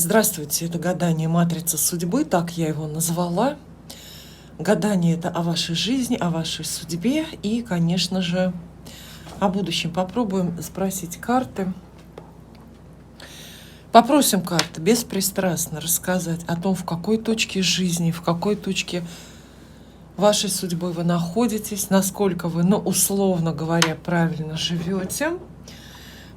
Здравствуйте, это гадание «Матрица судьбы», так я его назвала. Гадание — это о вашей жизни, о вашей судьбе и, конечно же, о будущем. Попробуем спросить карты. Попросим карты беспристрастно рассказать о том, в какой точке жизни, в какой точке вашей судьбы вы находитесь, насколько вы, условно говоря, правильно живете.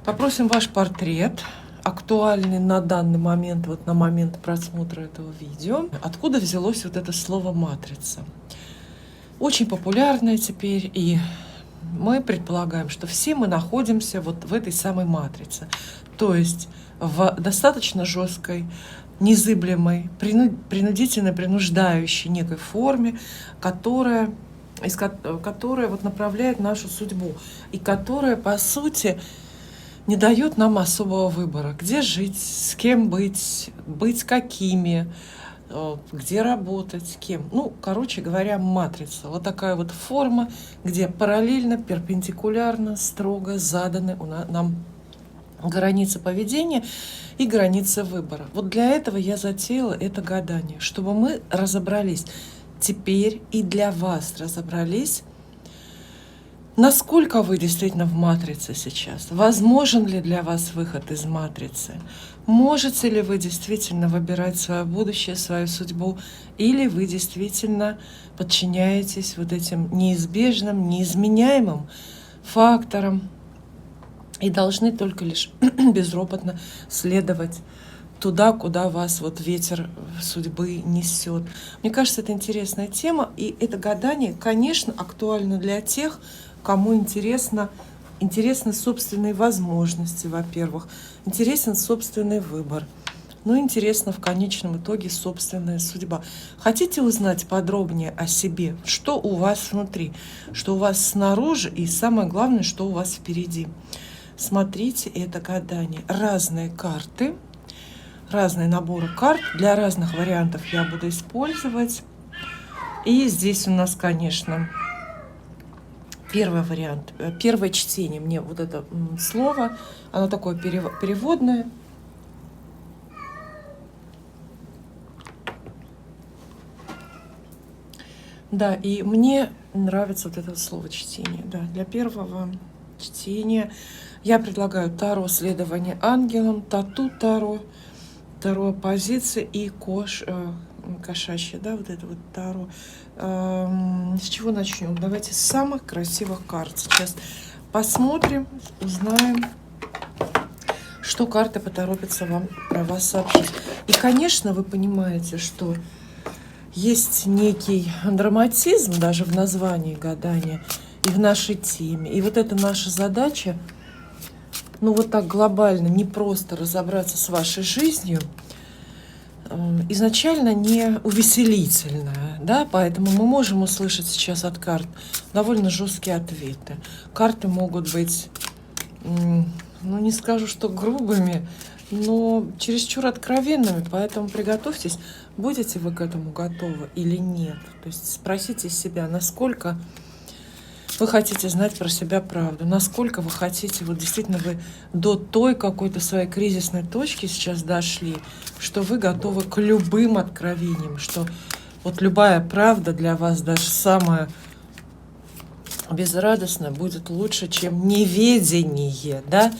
Попросим ваш портрет, актуальный на данный момент, вот на момент просмотра этого видео. Откуда взялось вот это слово «матрица»? Очень популярное теперь, и мы предполагаем, что все мы находимся вот в этой самой матрице. То есть в достаточно жесткой, незыблемой, принудительно принуждающей некой форме, которая вот направляет нашу судьбу, и которая, по сути, не дает нам особого выбора, где жить, с кем быть какими, где работать, кем. Короче говоря, матрица. Вот такая вот форма, где параллельно, перпендикулярно, строго заданы нам границы поведения и границы выбора. Вот для этого я затеяла это гадание, чтобы мы разобрались теперь и для вас разобрались, насколько вы действительно в матрице сейчас? Возможен ли для вас выход из матрицы? Можете ли вы действительно выбирать свое будущее, свою судьбу? Или вы действительно подчиняетесь вот этим неизбежным, неизменяемым факторам и должны только лишь безропотно следовать туда, куда вас вот ветер судьбы несет? Мне кажется, это интересная тема, и это гадание, конечно, актуально для тех, кому интересны собственные возможности, во-первых, интересен собственный выбор, интересно в конечном итоге собственная судьба. Хотите узнать подробнее о себе, что у вас внутри, что у вас снаружи и, самое главное, что у вас впереди? Смотрите это гадание. Разные карты, разные наборы карт для разных вариантов я буду использовать. И здесь у нас, конечно, первый вариант, первое чтение. Мне вот это слово, оно такое переводное. Да, и мне нравится вот это слово «чтение». Да, для первого чтения я предлагаю Таро «Следование ангелам», Тату Таро, Таро «Оппозиция» и кошачье, да, вот это вот Таро. С чего начнем? Давайте с самых красивых карт. Сейчас посмотрим, узнаем, что карты поторопятся вам про вас сообщить. И, конечно, вы понимаете, что есть некий драматизм даже в названии гадания и в нашей теме. И вот это наша задача, вот так глобально, не просто разобраться с вашей жизнью, изначально не увеселительная, да, поэтому мы можем услышать сейчас от карт довольно жесткие ответы. Карты могут быть, не скажу, что грубыми, но чересчур откровенными, поэтому приготовьтесь, будете вы к этому готовы или нет. То есть спросите себя, насколько вы хотите знать про себя правду, насколько вы хотите, вот действительно вы до той какой-то своей кризисной точки сейчас дошли, что вы готовы к любым откровениям, что вот любая правда для вас, даже самая безрадостная, будет лучше, чем неведение, да?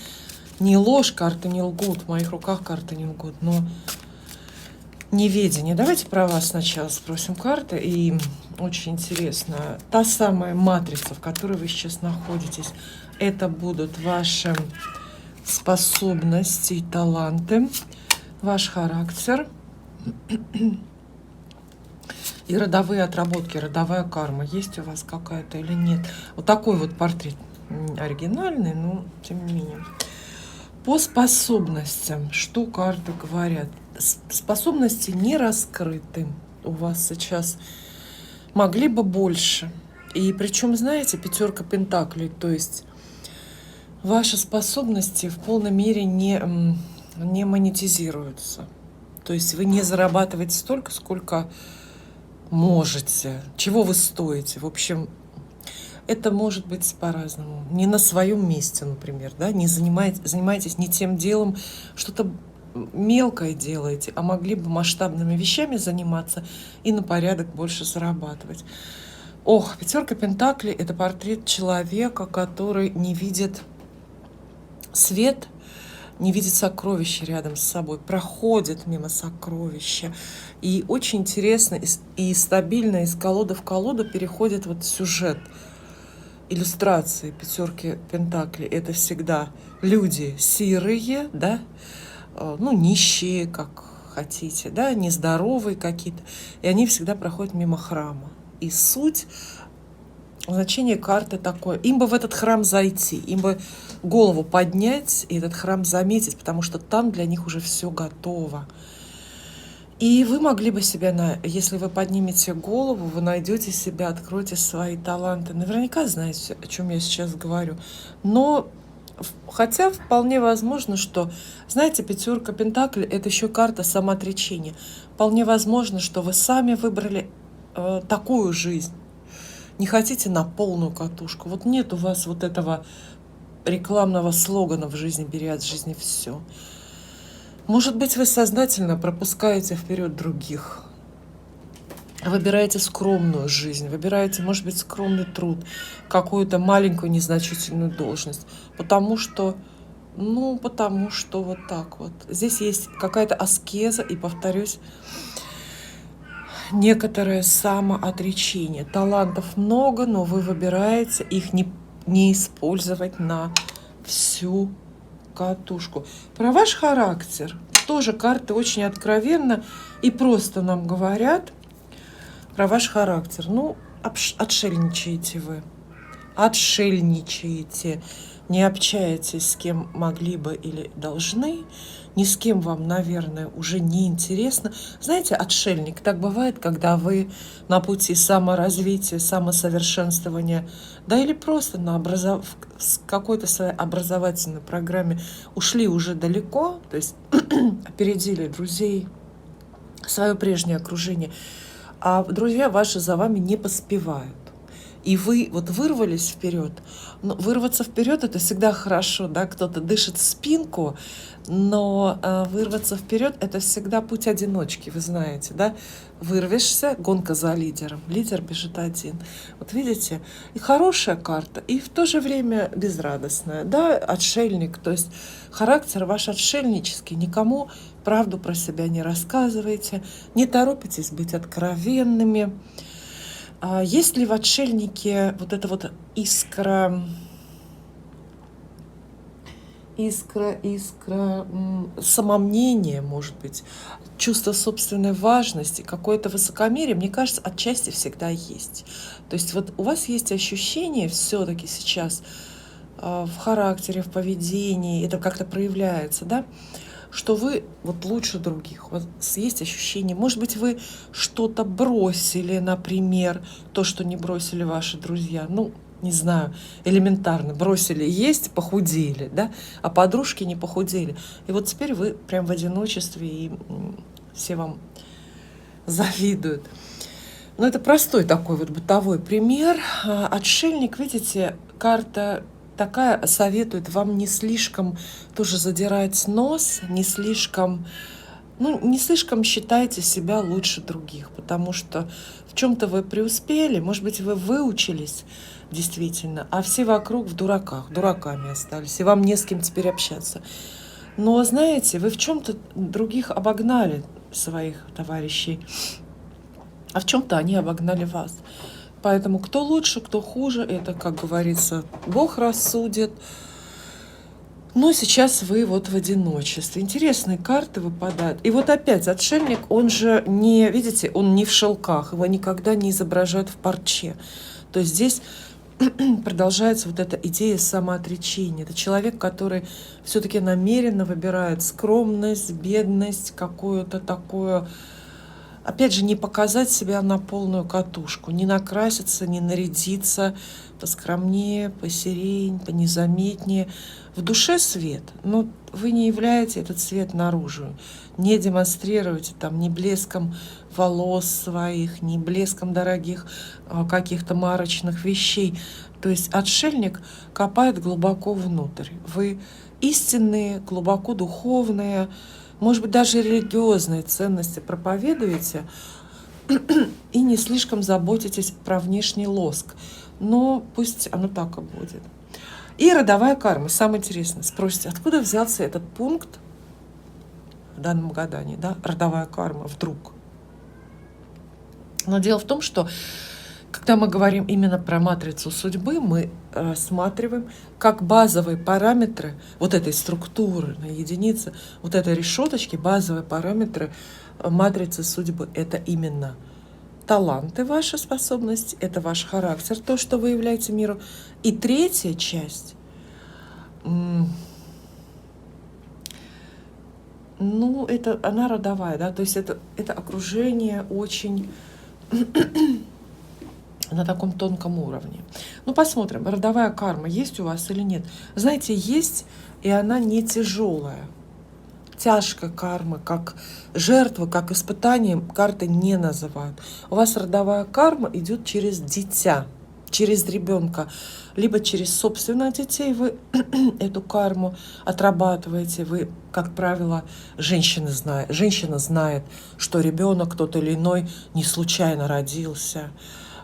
Не ложь, карты не лгут, в моих руках карты не лгут, но неведение. Давайте про вас сначала спросим карты. И очень интересно, та самая матрица, в которой вы сейчас находитесь, это будут ваши способности и таланты, ваш характер и родовые отработки, родовая карма. Есть у вас какая-то или нет? Вот такой вот портрет оригинальный, но тем не менее. По способностям, что карты говорят? Способности не раскрыты у вас сейчас, могли бы больше. И причем, знаете, пятерка пентаклей, то есть ваши способности в полной мере не монетизируются. То есть вы не зарабатываете столько, сколько можете, чего вы стоите. В общем, это может быть по-разному. Не на своем месте, например, да, не занимаетесь не тем делом, что-то мелкое делаете, а могли бы масштабными вещами заниматься и на порядок больше зарабатывать. Ох, пятерка Пентаклей — это портрет человека, который не видит свет, не видит сокровища рядом с собой, проходит мимо сокровища. И очень интересно и стабильно из колоды в колоду переходит вот сюжет. Иллюстрации пятерки Пентаклей — это всегда люди серые, да, ну, нищие, как хотите, да, нездоровые какие-то, и они всегда проходят мимо храма. И суть, значение карты такое: им бы в этот храм зайти, им бы голову поднять и этот храм заметить, потому что там для них уже все готово. И вы могли бы себя, если вы поднимете голову, вы найдете себя, откроете свои таланты. Наверняка знаете, о чем я сейчас говорю. Но хотя вполне возможно, что, знаете, пятерка Пентаклей — это еще карта самоотречения. Вполне возможно, что вы сами выбрали такую жизнь. Не хотите на полную катушку. Вот нет у вас вот этого рекламного слогана в жизни: бери от жизни все. Может быть, вы сознательно пропускаете вперед других. Выбираете скромную жизнь, выбираете, может быть, скромный труд, какую-то маленькую незначительную должность, потому что вот так вот. Здесь есть какая-то аскеза и, повторюсь, некоторое самоотречение. Талантов много, но вы выбираете их не использовать на всю катушку. Про ваш характер тоже карты очень откровенно и просто нам говорят про ваш характер. Ну, отшельничаете вы. Отшельничаете. Не общаетесь с кем могли бы или должны. Ни с кем вам, наверное, уже не интересно. Знаете, отшельник, так бывает, когда вы на пути саморазвития, самосовершенствования, да или просто в какой-то своей образовательной программе ушли уже далеко, то есть опередили друзей, свое прежнее окружение, а друзья ваши за вами не поспевают. И вы вот вырвались вперед. Но вырваться вперед — это всегда хорошо, да, кто-то дышит в спинку, но вырваться вперед — это всегда путь одиночки, вы знаете, да. Вырвешься, гонка за лидером, лидер бежит один. Вот видите, и хорошая карта, и в то же время безрадостная, да, отшельник, то есть характер ваш отшельнический, никому правду про себя не рассказываете, не торопитесь быть откровенными. Есть ли в отшельнике вот эта вот искра, самомнения, может быть, чувство собственной важности, какое-то высокомерие, мне кажется, отчасти всегда есть. То есть вот у вас есть ощущение все-таки сейчас в характере, в поведении, это как-то проявляется, да, что вы вот лучше других. Вот есть ощущение, может быть, вы что-то бросили, например, то, что не бросили ваши друзья. Ну, не знаю, элементарно бросили есть, похудели, да, а подружки не похудели. И вот теперь вы прям в одиночестве, и все вам завидуют. Ну, это простой такой вот бытовой пример. Отшельник, видите, карта такая советует вам не слишком тоже задирать нос, не слишком считайте себя лучше других, потому что в чем-то вы преуспели, может быть, вы выучились действительно, а все вокруг дураками остались, и вам не с кем теперь общаться. Но, знаете, вы в чем-то других обогнали, своих товарищей, а в чем-то они обогнали вас. Поэтому кто лучше, кто хуже, это, как говорится, Бог рассудит. Но сейчас вы вот в одиночестве. Интересные карты выпадают. И вот опять отшельник, он же не, видите, он не в шелках, его никогда не изображают в парче. То есть здесь продолжается вот эта идея самоотречения. Это человек, который все-таки намеренно выбирает скромность, бедность, какую-то такую. Опять же, не показать себя на полную катушку, не накраситься, не нарядиться поскромнее, посерень, понезаметнее. В душе свет, но вы не являете этот свет наружу. Не демонстрируете там ни блеском волос своих, ни блеском дорогих каких-то марочных вещей. То есть отшельник копает глубоко внутрь. Вы истинные, глубоко духовные, может быть, даже религиозные ценности проповедуете и не слишком заботитесь про внешний лоск. Но пусть оно так и будет. И родовая карма. Самое интересное. Спросите, откуда взялся этот пункт в данном гадании, да? Родовая карма вдруг. Но дело в том, что когда мы говорим именно про матрицу судьбы, мы рассматриваем как базовые параметры вот этой структуры на единице, вот этой решеточки, базовые параметры матрицы судьбы. Это именно таланты, ваши способности, это ваш характер, то, что вы являете миру. И третья часть, ну, это она родовая, да, то есть это окружение очень на таком тонком уровне. Ну, посмотрим, родовая карма есть у вас или нет. Знаете, есть, и она не тяжелая. Тяжкая карма, как жертва, как испытание, карты не называют. У вас родовая карма идет через дитя, через ребенка, либо через собственных детей вы эту карму отрабатываете. Вы, как правило, женщина знает, что ребенок тот или иной не случайно родился,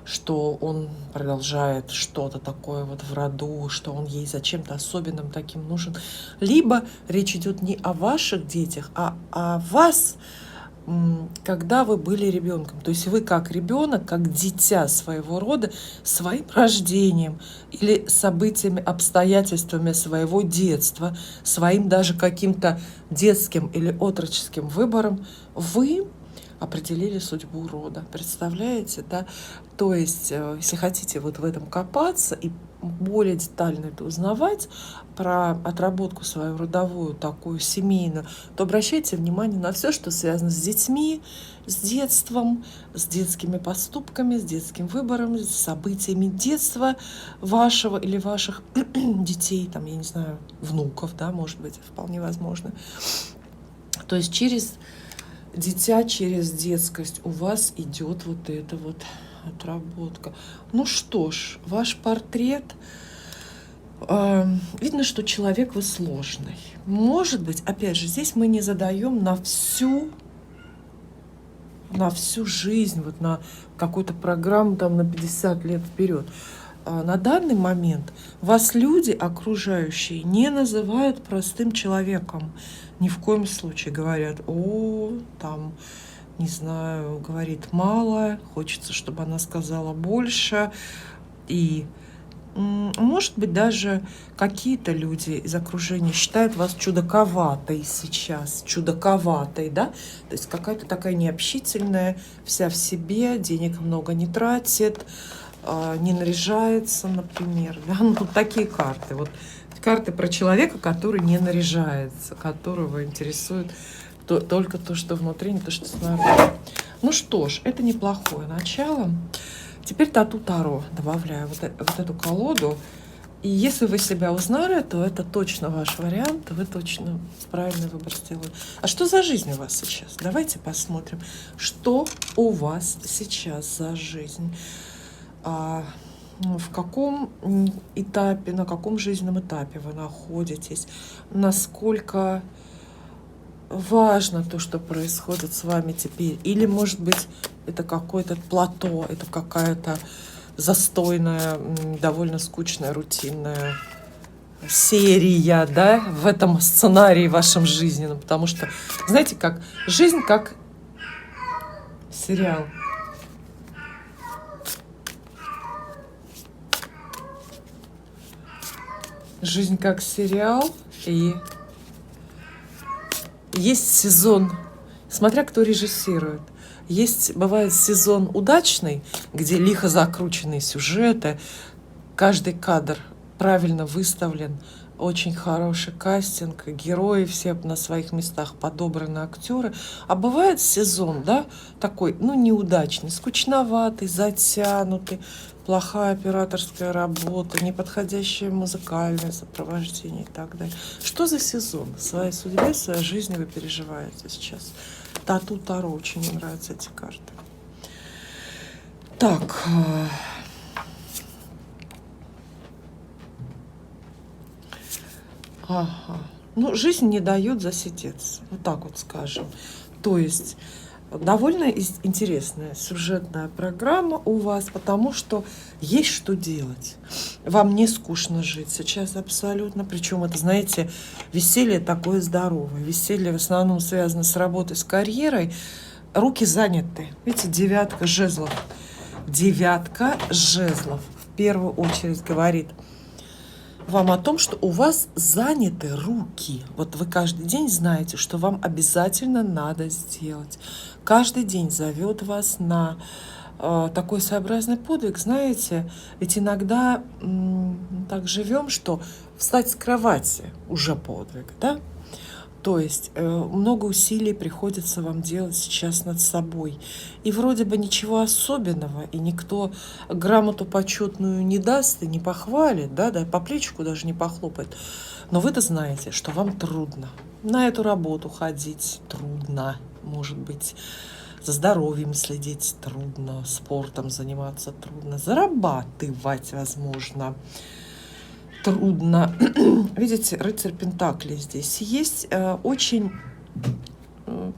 что он продолжает что-то такое вот в роду, что он ей зачем-то особенным таким нужен. Либо речь идет не о ваших детях, а о вас, когда вы были ребенком. То есть вы как ребенок, как дитя своего рода, своим рождением или событиями, обстоятельствами своего детства, своим даже каким-то детским или отроческим выбором, вы определили судьбу рода. Представляете, да? То есть, если хотите вот в этом копаться и более детально это узнавать, про отработку свою родовую, такую семейную, то обращайте внимание на все, что связано с детьми, с детством, с детскими поступками, с детским выбором, с событиями детства вашего или ваших детей, там, я не знаю, внуков, да, может быть, вполне возможно. То есть через дитя, через детскость у вас идет вот эта вот отработка. Ну что ж, ваш портрет, видно, что человек вы сложный. Может быть, опять же, здесь мы не задаем на всю жизнь, вот на какую-то программу там на 50 лет вперед. На данный момент вас люди окружающие не называют простым человеком. Ни в коем случае. Говорят, там, не знаю, говорит мало, хочется, чтобы она сказала больше. И, может быть, даже какие-то люди из окружения считают вас чудаковатой сейчас. Чудаковатой, да? То есть какая-то такая необщительная, вся в себе, денег много не тратит, не наряжается, например. Да? Ну, вот такие карты. Вот карты про человека, который не наряжается, которого интересует только то, что внутри, не то, что снаружи. Ну что ж, это неплохое начало. Теперь Тату Таро добавляю вот эту колоду. И если вы себя узнали, то это точно ваш вариант, вы точно правильный выбор сделали. А что за жизнь у вас сейчас? Давайте посмотрим, что у вас сейчас за жизнь. В каком этапе, на каком жизненном этапе вы находитесь, насколько важно то, что происходит с вами теперь, или, может быть, это какое-то плато, это какая-то застойная, довольно скучная, рутинная серия, да, в этом сценарии вашем жизненном, потому что, знаете, как жизнь как сериал. Жизнь как сериал, и есть сезон, смотря кто режиссирует. Бывает сезон удачный, где лихо закрученные сюжеты, каждый кадр правильно выставлен, очень хороший кастинг, герои все на своих местах подобраны, актеры. А бывает сезон, да, такой, неудачный, скучноватый, затянутый, плохая операторская работа, неподходящее музыкальное сопровождение и так далее. Что за сезон? В своей судьбе, в своей жизни вы переживаете сейчас. Тату Таро, очень мне нравятся эти карты. Так. Ага. Ну, жизнь не дает засидеться, вот так вот скажем. То есть довольно интересная сюжетная программа у вас, потому что есть что делать. Вам не скучно жить сейчас абсолютно. Причем это, знаете, веселье такое здоровое. Веселье в основном связано с работой, с карьерой. Руки заняты. Видите, девятка жезлов. Девятка жезлов в первую очередь говорит вам о том, что у вас заняты руки. Вот вы каждый день знаете, что вам обязательно надо сделать. Каждый день зовет вас на такой своеобразный подвиг. Знаете, ведь иногда так живем, что встать с кровати уже подвиг, да? То есть много усилий приходится вам делать сейчас над собой. И вроде бы ничего особенного, и никто грамоту почетную не даст и не похвалит, да, по плечику даже не похлопает. Но вы-то знаете, что вам трудно. На эту работу ходить трудно, может быть, за здоровьем следить трудно, спортом заниматься трудно, зарабатывать, возможно, трудно. Видите, рыцарь Пентаклей здесь есть. Очень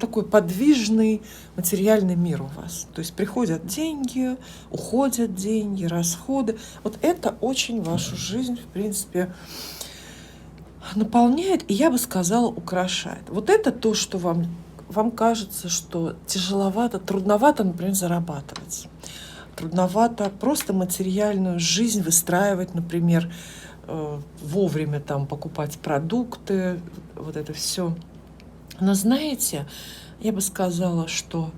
такой подвижный материальный мир у вас. То есть приходят деньги, уходят деньги, расходы. Вот это очень вашу жизнь, в принципе, наполняет, и я бы сказала, украшает. Вот это то, что вам кажется, что тяжеловато, трудновато, например, зарабатывать. Трудновато просто материальную жизнь выстраивать, например, вовремя там покупать продукты, вот это все. Но знаете, я бы сказала, что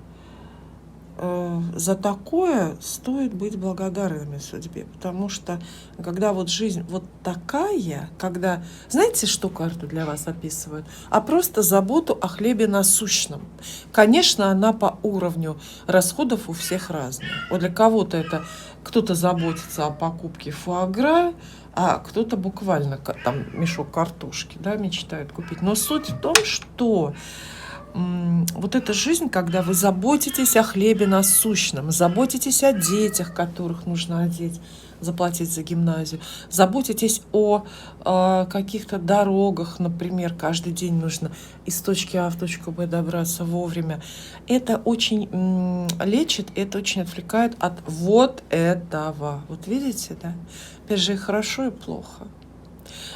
за такое стоит быть благодарными судьбе, потому что когда вот жизнь вот такая, когда, знаете, что карты для вас описывают? А просто заботу о хлебе насущном. Конечно, она по уровню расходов у всех разная. Вот для кого-то это кто-то заботится о покупке фуагра, а кто-то буквально там мешок картошки, да, мечтает купить. Но суть в том, что вот эта жизнь, когда вы заботитесь о хлебе насущном, заботитесь о детях, которых нужно одеть, заплатить за гимназию, заботитесь о каких-то дорогах, например, каждый день нужно из точки А в точку Б добраться вовремя. Это очень лечит, это очень отвлекает от вот этого. Вот видите, да? Опять же, и хорошо, и плохо.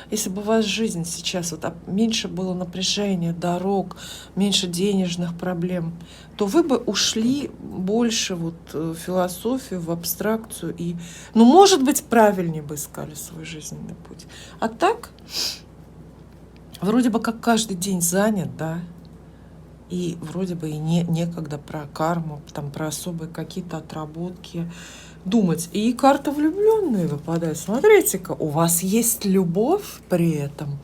Если бы у вас жизнь сейчас вот меньше было напряжения, дорог, меньше денежных проблем, то вы бы ушли больше вот в философию, в абстракцию и, ну, может быть, правильнее бы искали свой жизненный путь. А так, вроде бы как каждый день занят, да, и вроде бы и некогда про карму, там, про особые какие-то отработки думать. И карта влюбленные выпадает. Смотрите-ка, у вас есть любовь при этом.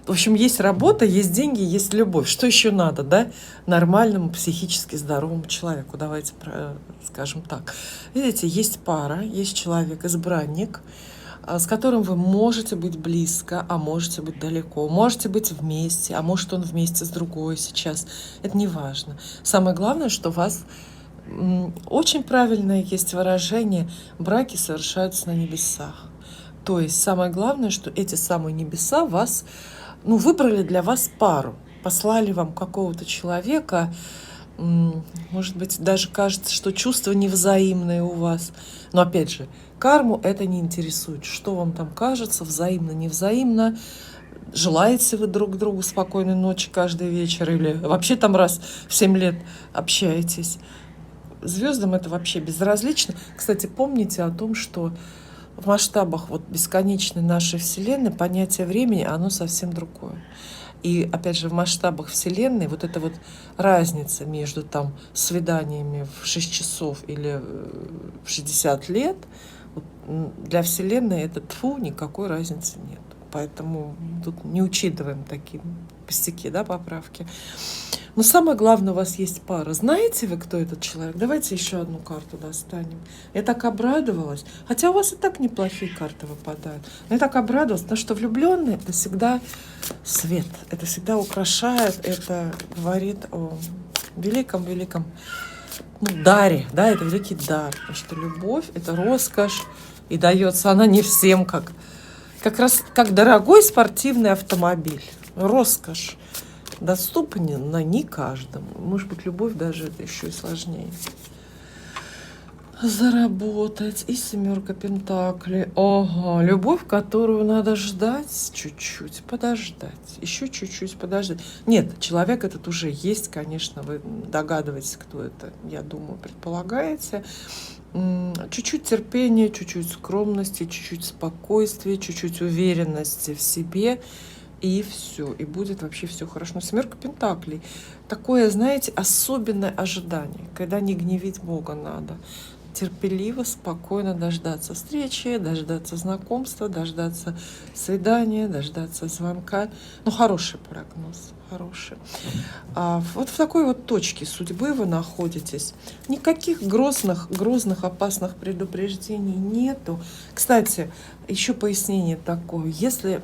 В общем, есть работа, есть деньги, есть любовь. Что еще надо, да, нормальному, психически здоровому человеку? Давайте скажем так. Видите, есть пара, есть человек, избранник, с которым вы можете быть близко, а можете быть далеко. Можете быть вместе, а может он вместе с другой сейчас. Это не важно. Самое главное, что вас... Очень правильное есть выражение: браки совершаются на небесах. То есть самое главное, что эти самые небеса вас, ну, выбрали для вас пару, послали вам какого-то человека. Может быть, даже кажется, что чувства невзаимные у вас. Но опять же, карму это не интересует. Что вам там кажется, взаимно, невзаимно. Желаете вы друг другу спокойной ночи каждый вечер или вообще там раз в 7 лет общаетесь. Звездам это вообще безразлично. Кстати, помните о том, что в масштабах вот бесконечной нашей Вселенной понятие времени, оно совсем другое. И опять же, в масштабах Вселенной вот эта вот разница между там свиданиями в 6 часов или в 60 лет, вот, для Вселенной это никакой разницы нет. Поэтому тут не учитываем такие пустяки, да, поправки. Но самое главное, у вас есть пара. Знаете вы, кто этот человек? Давайте еще одну карту достанем. Я так обрадовалась. Хотя у вас и так неплохие карты выпадают. Но я так обрадовалась, потому что влюбленный это всегда свет. Это всегда украшает. Это говорит о великом-великом даре. Да, это великий дар. Потому что любовь — это роскошь. И дается она не всем, как раз как дорогой спортивный автомобиль. роскошь доступна не каждому. Может быть, любовь даже это еще и сложнее. Заработать. И 7 пентаклей. Ага, любовь, которую надо ждать чуть-чуть, подождать. Еще чуть-чуть подождать. Нет, человек этот уже есть, конечно, вы догадываетесь, кто это, я думаю, предполагаете. Чуть-чуть терпения, чуть-чуть скромности, чуть-чуть спокойствия, чуть-чуть уверенности в себе. И все, и будет вообще все хорошо. Но 7 пентаклей. Такое, знаете, особенное ожидание, когда не гневить Бога надо. Терпеливо, спокойно дождаться встречи, дождаться знакомства, дождаться свидания, дождаться звонка. Ну, хороший прогноз, хороший. Вот в такой вот точке судьбы вы находитесь. Никаких грозных, опасных предупреждений нету. Кстати, еще пояснение такое. Если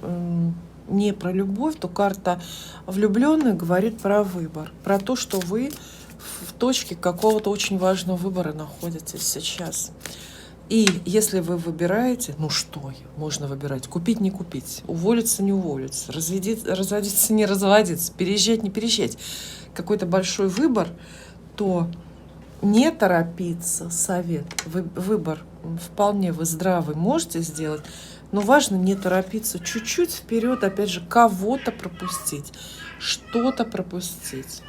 не про любовь, то карта влюбленных говорит про выбор, про то, что вы в точке какого-то очень важного выбора находитесь сейчас. И если вы выбираете, ну что можно выбирать? Купить, не купить, уволиться, не уволиться, разводиться, не разводиться, переезжать, не переезжать. Какой-то большой выбор, то не торопиться, совет. Выбор вполне вы здравый можете сделать, но важно не торопиться, чуть-чуть вперед, опять же, кого-то пропустить, что-то пропустить.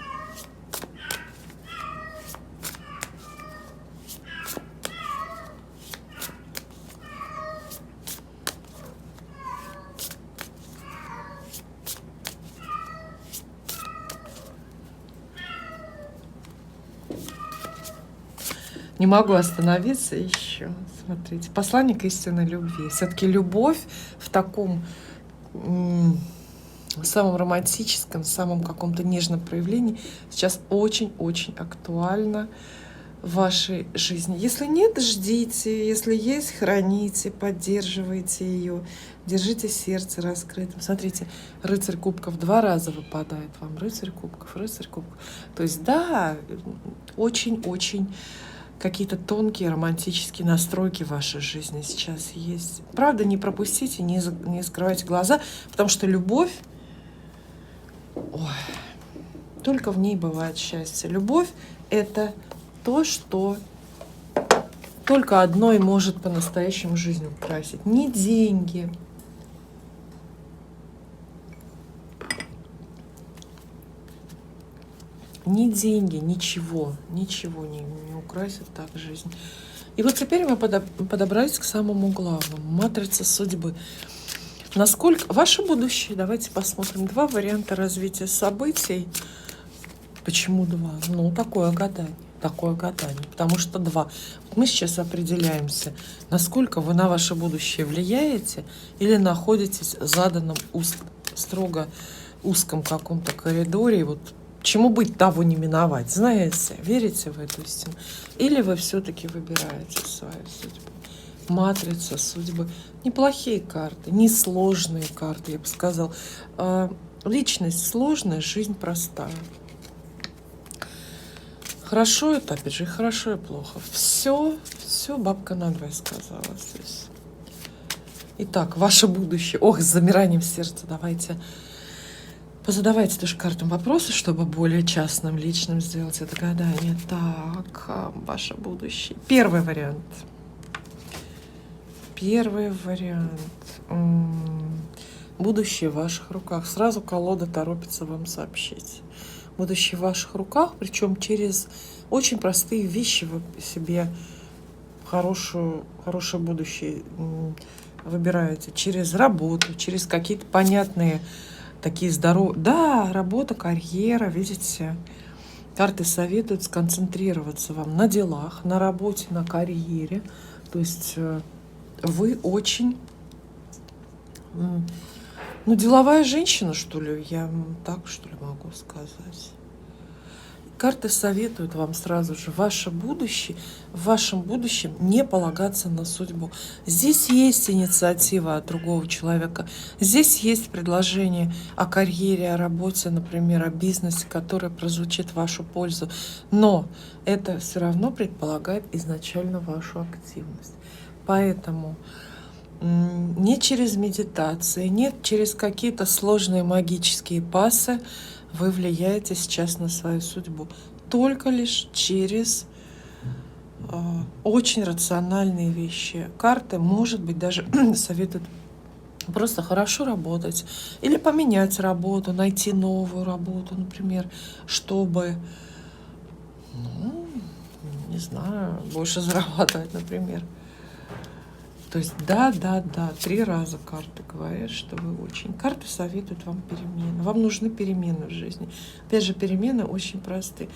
Не могу остановиться еще. Смотрите, посланник истинной любви. Все-таки любовь в таком самом романтическом, самом каком-то нежном проявлении сейчас очень-очень актуальна в вашей жизни. Если нет, ждите. Если есть, храните, поддерживайте ее. Держите сердце раскрытым. Смотрите, рыцарь кубков 2 раза выпадает вам. Рыцарь кубков, рыцарь кубков. То есть, да, очень-очень какие-то тонкие романтические настройки в вашей жизни сейчас есть. Правда, не пропустите, не закрывайте глаза, потому что любовь, только в ней бывает счастье. Любовь — это то, что только одно и может по-настоящему жизнь украсить. Не деньги, ничего не украсит так жизнь. И вот теперь мы подобрались к самому главному. Матрица судьбы. Насколько ваше будущее? Давайте посмотрим. 2 варианта развития событий. Почему 2? Ну, такое гадание. Потому что 2. Мы сейчас определяемся, насколько вы на ваше будущее влияете или находитесь в заданном строго узком каком-то коридоре. Вот чему быть, того не миновать. Знаете, верите в эту истину? Или вы все-таки выбираете свою судьбу? Матрица судьбы. Неплохие карты, несложные карты, я бы сказала. Личность сложная, жизнь простая. Хорошо это, опять же, и хорошо, и плохо. Все бабка надвое сказала здесь. Итак, ваше будущее. Ох, с замиранием сердца. Давайте позадавайте тоже картам вопросы, чтобы более частным, личным сделать это гадание. Так, ваше будущее. Первый вариант. Будущее в ваших руках. Сразу колода торопится вам сообщить. Будущее в ваших руках, причем через очень простые вещи вы себе хорошее будущее выбираете. Через работу, через какие-то понятные такие здоровые. Да, работа, карьера, видите. Карты советуют сконцентрироваться вам на делах, на работе, на карьере. То есть вы очень, деловая женщина, что ли, я так, что ли, могу сказать. Карты советуют вам сразу же в вашем будущем не полагаться на судьбу. Здесь есть инициатива от другого человека. Здесь есть предложение о карьере, о работе, например, о бизнесе, которое прозвучит в вашу пользу. Но это все равно предполагает изначально вашу активность. Поэтому Не через медитации, не через какие-то сложные магические пассы вы влияете сейчас на свою судьбу. Только лишь через очень рациональные вещи. Карты, может быть, даже советуют просто хорошо работать или поменять работу, найти новую работу, например, чтобы, ну, не знаю, больше зарабатывать, например. То есть да, 3 раза карты говорят, что вы очень... Карты советуют вам перемены. Вам нужны перемены в жизни. Опять же, перемены очень простые.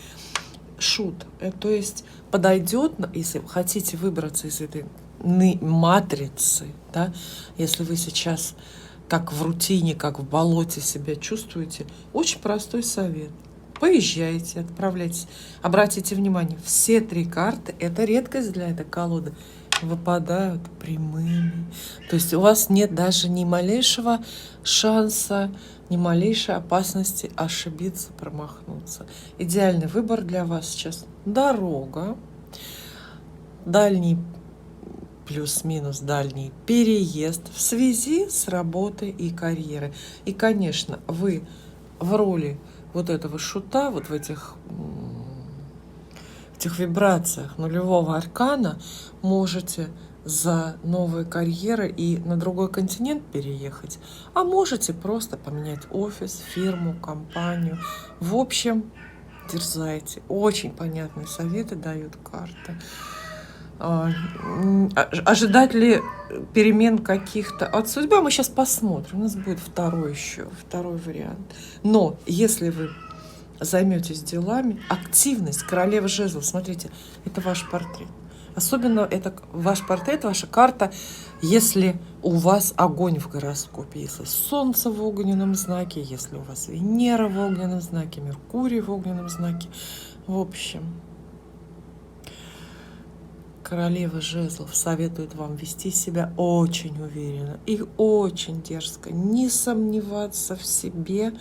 Шут. То есть подойдет, если вы хотите выбраться из этой матрицы, да, если вы сейчас как в рутине, как в болоте себя чувствуете, очень простой совет. Поезжайте, отправляйтесь. Обратите внимание, все 3 карты, это редкость для этой колоды, выпадают прямыми. То есть у вас нет даже ни малейшего шанса, ни малейшей опасности ошибиться, промахнуться. Идеальный выбор для вас сейчас дорога, дальний плюс-минус дальний переезд в связи с работой и карьерой. И, конечно, вы в роли вот этого шута, вот в этих вибрациях нулевого аркана можете за новой карьерой и на другой континент переехать, а можете просто поменять офис, фирму, компанию. В общем, дерзайте. Очень понятные советы дают карты. Ожидать ли перемен каких-то от судьбы, мы сейчас посмотрим. У нас будет второй вариант. Но если вы займетесь делами, активность, королева жезлов, смотрите, это ваш портрет. Особенно это ваш портрет, ваша карта, если у вас огонь в гороскопе, если Солнце в огненном знаке, если у вас Венера в огненном знаке, Меркурий в огненном знаке. В общем, королева жезлов советует вам вести себя очень уверенно и очень дерзко, не сомневаться в себе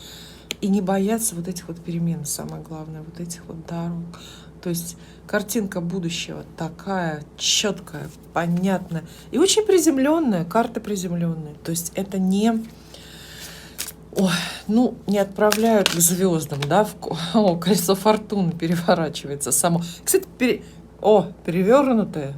и не бояться вот этих вот перемен, самое главное, вот этих вот дорог. То есть картинка будущего такая четкая, понятная и очень приземленная, карты приземленные. То есть это не... не отправляют к звездам, да, колесо фортуны переворачивается само. Кстати, перевернутое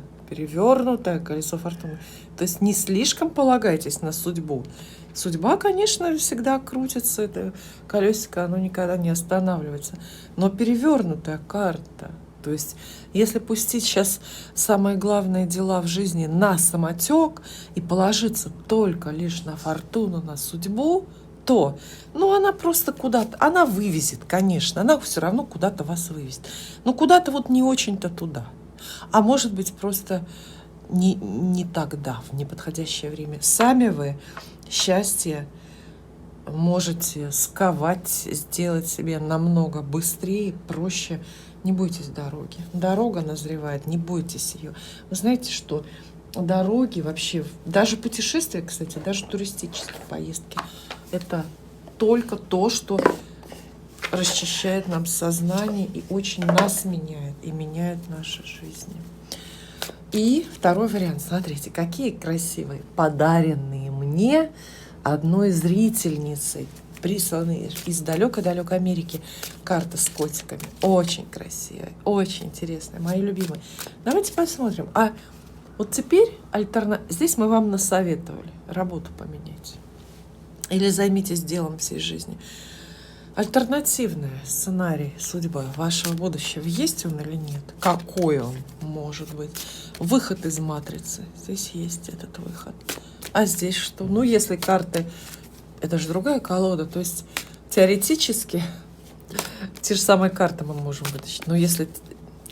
колесо фортуны. То есть не слишком полагайтесь на судьбу. Судьба, конечно, всегда крутится, это колесико, оно никогда не останавливается. Но перевернутая карта. То есть если пустить сейчас самые главные дела в жизни на самотек и положиться только лишь на фортуну, на судьбу, то, она просто куда-то, она вывезет, конечно, она все равно куда-то вас вывезет. Но куда-то вот не очень-то туда. А может быть, просто не тогда, в неподходящее время. Сами вы счастье можете сковать, сделать себе намного быстрее, проще. Не бойтесь дороги. Дорога назревает, не бойтесь ее. Вы знаете, что дороги вообще, даже путешествия, кстати, даже туристические поездки, это только то, что расчищает нам сознание и очень нас меняет, и меняет наши жизни. И второй вариант. Смотрите, какие красивые, подаренные мне одной зрительницей, присланные из далекой-далекой Америки, карты с котиками. Очень красивые, очень интересные, мои любимые. Давайте посмотрим. А вот теперь здесь мы вам насоветовали работу поменять. Или займитесь делом всей жизни. Альтернативный сценарий судьбы вашего будущего, есть он или нет? Какой он может быть? Выход из матрицы. Здесь есть этот выход. А здесь что? Если карты... Это же другая колода. То есть теоретически те же самые карты мы можем вытащить. Но если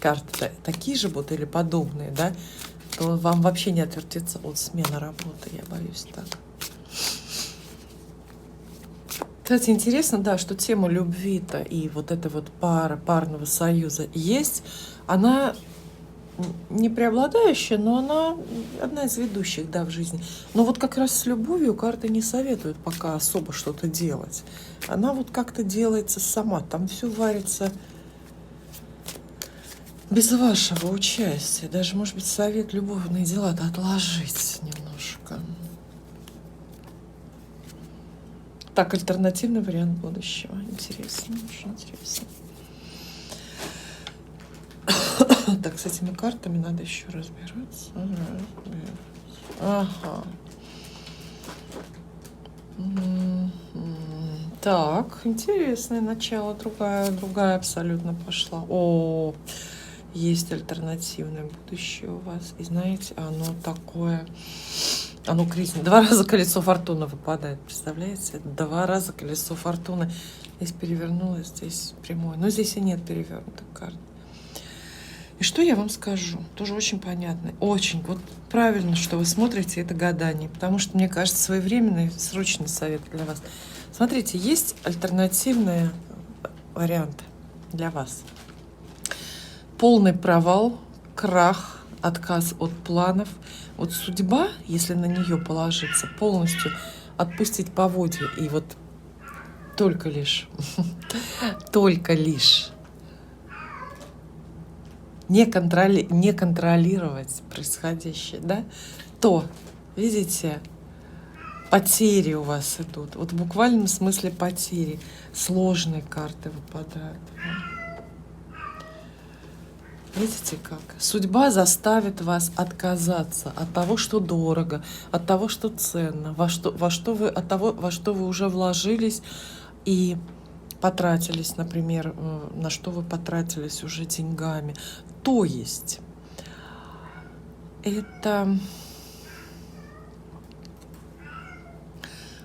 карты такие же будут или подобные, да, то вам вообще не отвертеться от смены работы. Я боюсь так. Кстати, интересно, да, что тема любви-то и вот эта вот парного союза есть. Она не преобладающая, но она одна из ведущих, да, в жизни. Но вот как раз с любовью карты не советуют пока особо что-то делать. Она вот как-то делается сама. Там все варится без вашего участия. Даже, может быть, совет любовные дела-то отложить немножко. Так, альтернативный вариант будущего. Интересно, очень интересно. Так, с этими картами надо еще разбираться. Ага. Так, интересное начало, другая абсолютно пошла. О, есть альтернативное будущее у вас. И знаете, оно такое, оно кризисное. 2 раза колесо фортуны выпадает, представляете? 2 раза колесо фортуны. Здесь перевернулось, здесь прямое. Но здесь и нет перевернутых карт. И что я вам скажу? Тоже очень понятно. Очень. Вот правильно, что вы смотрите это гадание. Потому что, мне кажется, своевременный, срочный совет для вас. Смотрите, есть альтернативные варианты для вас. Полный провал, крах, отказ от планов. Вот судьба, если на нее положиться, полностью отпустить поводья. И вот только лишь не контролировать происходящее, да, то, видите, потери у вас идут. Вот в буквальном смысле потери. Сложные карты выпадают. Видите как? Судьба заставит вас отказаться от того, что дорого, от того, что ценно, во что вы уже вложились и потратились, например, на что вы потратились уже деньгами. То есть это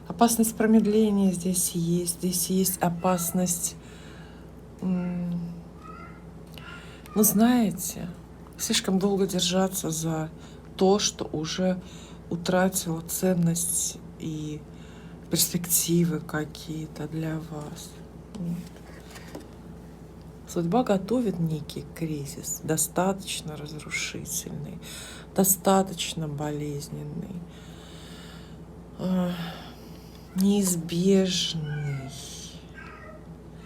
опасность промедления здесь есть опасность, ну, знаете, слишком долго держаться за то, что уже утратило ценность и перспективы какие-то для вас. Судьба готовит некий кризис, достаточно разрушительный, достаточно болезненный, неизбежный.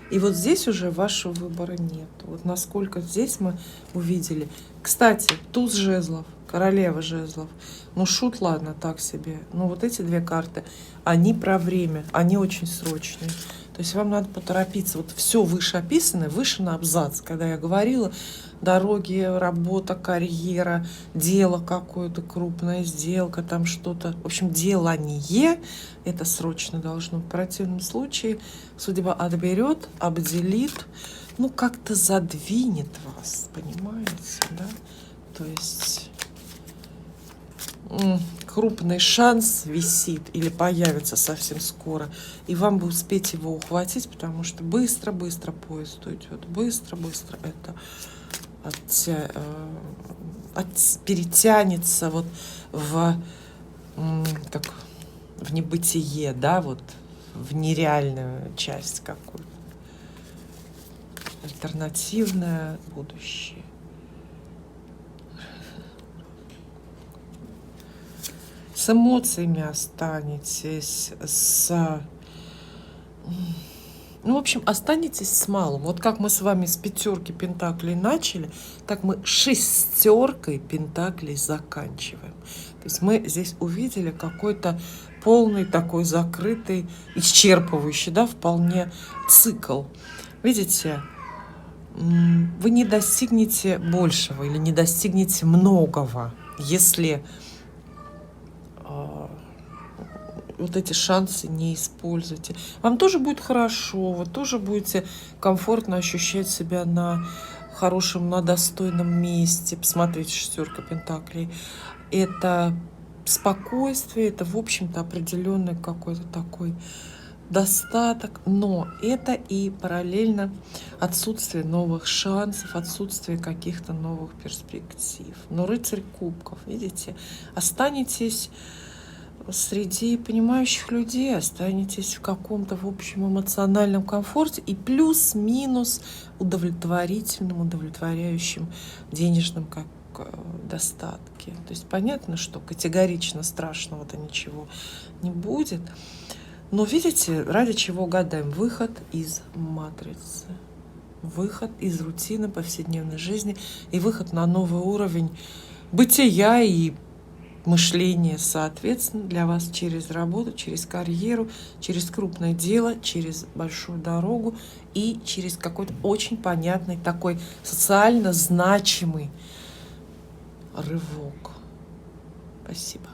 И вот здесь уже вашего выбора нет. Вот насколько здесь мы увидели. Кстати, туз жезлов, королева жезлов. Ну, шут, ладно, так себе. Но вот эти 2 карты, они про время, они очень срочные. То есть вам надо поторопиться. Вот все вышеописанное, выше на абзац. Когда я говорила, дороги, работа, карьера, дело какое-то, крупная сделка, там что-то. В общем, делание, это срочно должно. В противном случае судьба отберет, обделит, ну, как-то задвинет вас, понимаете, да? То есть крупный шанс висит или появится совсем скоро, и вам бы успеть его ухватить, потому что быстро-быстро поезд уйдет, быстро-быстро это перетянется вот в небытие, да, вот в нереальную часть какую-то. Альтернативное будущее. С эмоциями останетесь, ну, в общем, останетесь с малым. Вот как мы с вами с 5 пентаклей начали, так мы 6 пентаклей заканчиваем. То есть мы здесь увидели какой-то полный такой закрытый, исчерпывающий, да, вполне цикл. Видите, вы не достигнете большего или не достигнете многого, если вот эти шансы не используйте. Вам тоже будет хорошо, вы тоже будете комфортно ощущать себя на хорошем, на достойном месте. Посмотрите, 4 пентаклей. Это спокойствие, это, в общем-то, определенный какой-то такой достаток, но это и параллельно отсутствие новых шансов, отсутствие каких-то новых перспектив. Но рыцарь кубков, видите, останетесь среди понимающих людей, останетесь в каком-то, в общем, эмоциональном комфорте и плюс-минус удовлетворяющем денежном достатке. То есть понятно, что категорично страшного-то ничего не будет. Но видите, ради чего гадаем? Выход из матрицы, выход из рутины повседневной жизни и выход на новый уровень бытия и мышление, соответственно, для вас через работу, через карьеру, через крупное дело, через большую дорогу и через какой-то очень понятный такой социально значимый рывок. Спасибо.